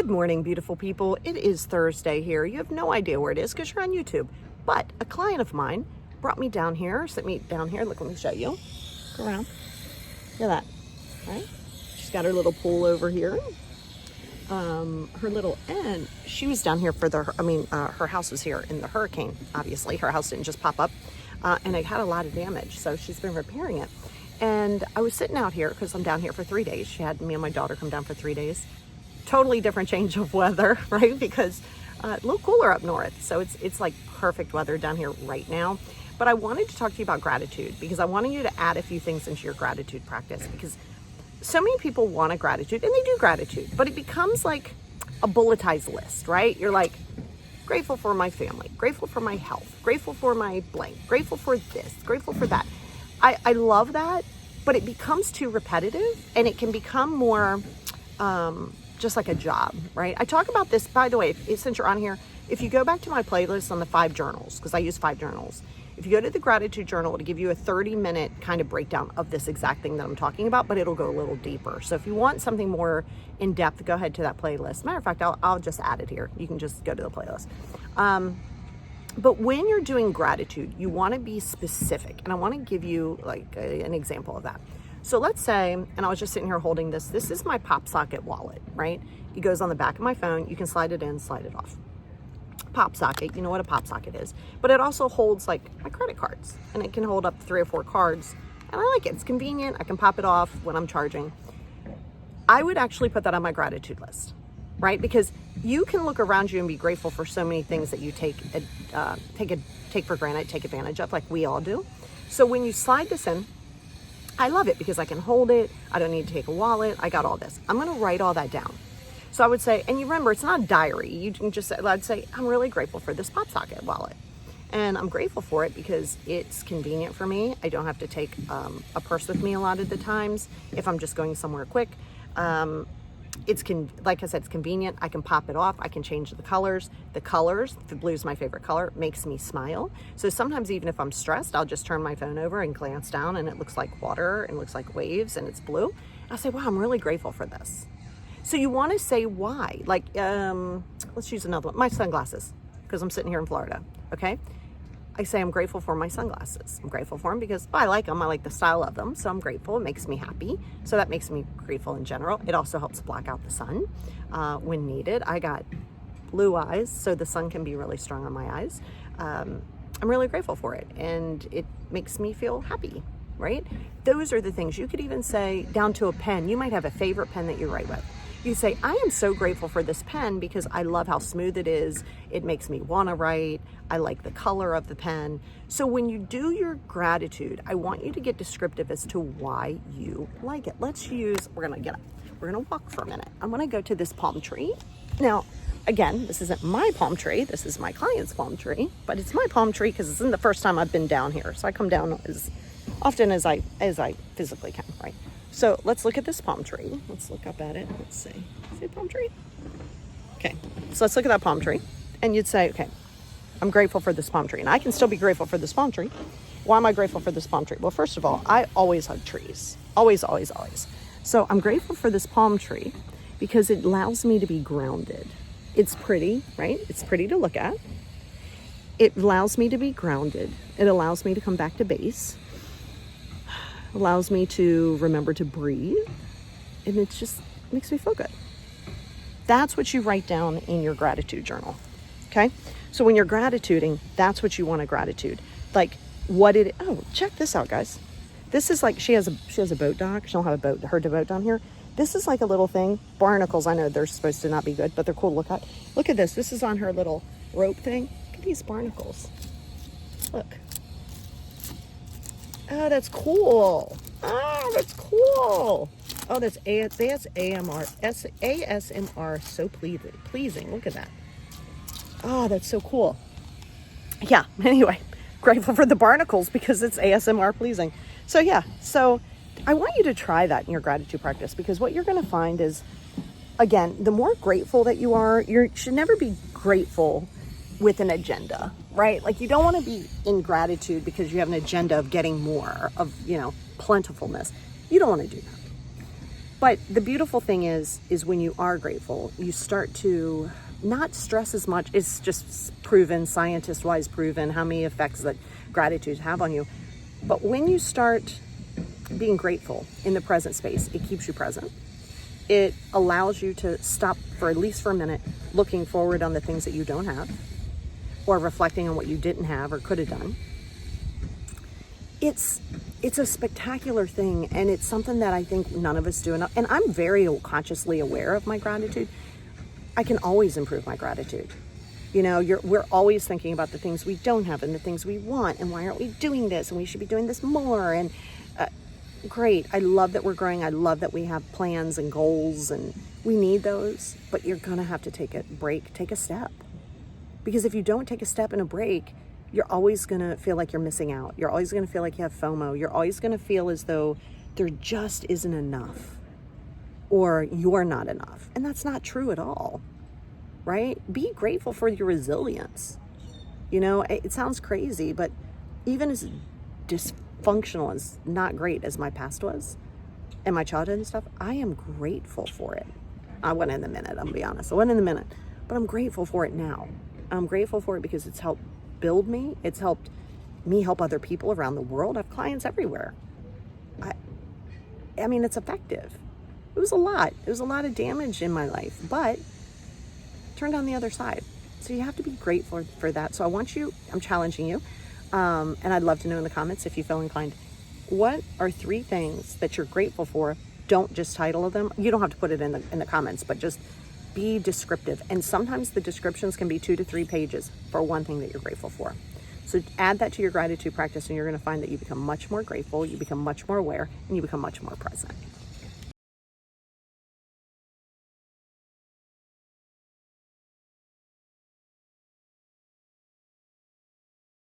morning, beautiful people. It is Thursday here. You have no idea where it is because you're on YouTube. But a client of mine brought me down here, sent me down here. Look, let me show you. Go around. Look at that, right? She's got her little pool over here. Her little end, she was down here for her house was here in the hurricane, obviously. Her house didn't just pop up, and it had a lot of damage, so she's been repairing it. And I was sitting out here because I'm down here for 3 days. She had me and my daughter come down for 3 days. Totally different change of weather, right? Because a little cooler up north, so it's like perfect weather down here right now. But I wanted to talk to you about gratitude because I wanted you to add a few things into your gratitude practice, because so many people want a gratitude and they do gratitude, but it becomes like a bulletized list, right? You're like, grateful for my family, grateful for my health, grateful for my blank, grateful for this, grateful for that. I love that, but it becomes too repetitive and it can become more just like a job, right? I talk about this, by the way, since you're on here, if you go back to my playlist on the 5 journals, because I use 5 journals, if you go to the gratitude journal, it'll give you a 30-minute kind of breakdown of this exact thing that I'm talking about, but it'll go a little deeper. So if you want something more in depth, go ahead to that playlist. Matter of fact, I'll just add it here. You can just go to the playlist. But when you're doing gratitude, you want to be specific. And I want to give you like an example of that. So let's say, and I was just sitting here holding this. This is my pop socket wallet, right? It goes on the back of my phone. You can slide it in, slide it off. Pop socket, you know what a pop socket is. But it also holds like my credit cards. And it can hold up 3 or 4 cards. And I like it. It's convenient. I can pop it off when I'm charging. I would actually put that on my gratitude list, right? Because you can look around you and be grateful for so many things that you take for granted, take advantage of, like we all do. So when you slide this in, I love it because I can hold it. I don't need to take a wallet. I got all this. I'm going to write all that down. So I would say, and you remember, it's not a diary. You can just, I'd say, I'm really grateful for this pop socket wallet. And I'm grateful for it because it's convenient for me. I don't have to take a purse with me a lot of the times if I'm just going somewhere quick. Like I said, it's convenient. I can pop it off. I can change the colors. The blue is my favorite color, makes me smile. So sometimes even if I'm stressed, I'll just turn my phone over and glance down and it looks like water and looks like waves and it's blue. I'll say, wow, I'm really grateful for this. So you want to say why. Like, let's use another one. My sunglasses, because I'm sitting here in Florida, okay? I say I'm grateful for my sunglasses. I'm grateful for them because I like them. I like the style of them. So I'm grateful. It makes me happy. So that makes me grateful in general. It also helps block out the sun when needed. I got blue eyes, so the sun can be really strong on my eyes. I'm really grateful for it. And it makes me feel happy, right? Those are the things. You could even say down to a pen. You might have a favorite pen that you write with. You say, I am so grateful for this pen because I love how smooth it is. It makes me want to write. I like the color of the pen. So when you do your gratitude, I want you to get descriptive as to why you like it. We're going to get up. We're going to walk for a minute. I'm going to go to this palm tree. Now, again, this isn't my palm tree. This is my client's palm tree, but it's my palm tree because it's the first time I've been down here. So I come down as often as I physically can, right? So let's look at this palm tree. Let's look up at it. Let's see. See a palm tree? Okay. So let's look at that palm tree. And you'd say, okay, I'm grateful for this palm tree. And I can still be grateful for this palm tree. Why am I grateful for this palm tree? Well, first of all, I always hug trees. Always, always, always. So I'm grateful for this palm tree because it allows me to be grounded. It's pretty, right? It's pretty to look at. It allows me to be grounded. It allows me to come back to base. Allows me to remember to breathe, and it just makes me feel good. That's what you write down in your gratitude journal, okay? So when you're gratituding, that's what you want to gratitude. Like, check this out, guys. This is like, she has a boat dock. She don't have her boat down here. This is like a little thing. Barnacles, I know they're supposed to not be good, but they're cool to look at. Look at this. This is on her little rope thing. Look at these barnacles. Look. Oh, that's cool. Oh, that's cool. Oh, that's ASMR. So pleasing. Look at that. Oh, that's so cool. Yeah, anyway, grateful for the barnacles because it's ASMR pleasing. So yeah, so I want you to try that in your gratitude practice because what you're going to find is, again, the more grateful that you are, you should never be grateful with an agenda, right? Like you don't want to be in gratitude because you have an agenda of getting more, of, plentifulness. You don't want to do that. But the beautiful thing is when you are grateful, you start to not stress as much. It's just proven, scientist-wise proven, how many effects that gratitude have on you. But when you start being grateful in the present space, it keeps you present. It allows you to stop for at least for a minute, looking forward on the things that you don't have, or reflecting on what you didn't have or could have done. It's a spectacular thing, and it's something that I think none of us do enough. And I'm very consciously aware of my gratitude. I can always improve my gratitude. You know, we're always thinking about the things we don't have and the things we want, and why aren't we doing this, and we should be doing this more. And great, I love that we're growing. I love that we have plans and goals, and we need those. But you're gonna have to take a break, take a step, because if you don't take a step and a break, you're always going to feel like you're missing out. You're always going to feel like you have FOMO. You're always going to feel as though there just isn't enough, or you're not enough. And that's not true at all, right? Be grateful for your resilience. You know, it sounds crazy, but even as dysfunctional and not great as my past was and my childhood and stuff, I am grateful for it. I went in a minute, I'm going to be honest. I went in a minute, but I'm grateful for it now. I'm grateful for it because it's helped build me. It's helped me help other people around the world. I have clients everywhere. I mean, it's effective. It was a lot. It was a lot of damage in my life, but turned on the other side. So you have to be grateful for that. So I'm challenging you. And I'd love to know in the comments, if you feel inclined, what are 3 things that you're grateful for? Don't just title them. You don't have to put it in the comments, but just be descriptive. And sometimes the descriptions can be 2 to 3 pages for one thing that you're grateful for. So add that to your gratitude practice, and you're going to find that you become much more grateful, you become much more aware, and you become much more present.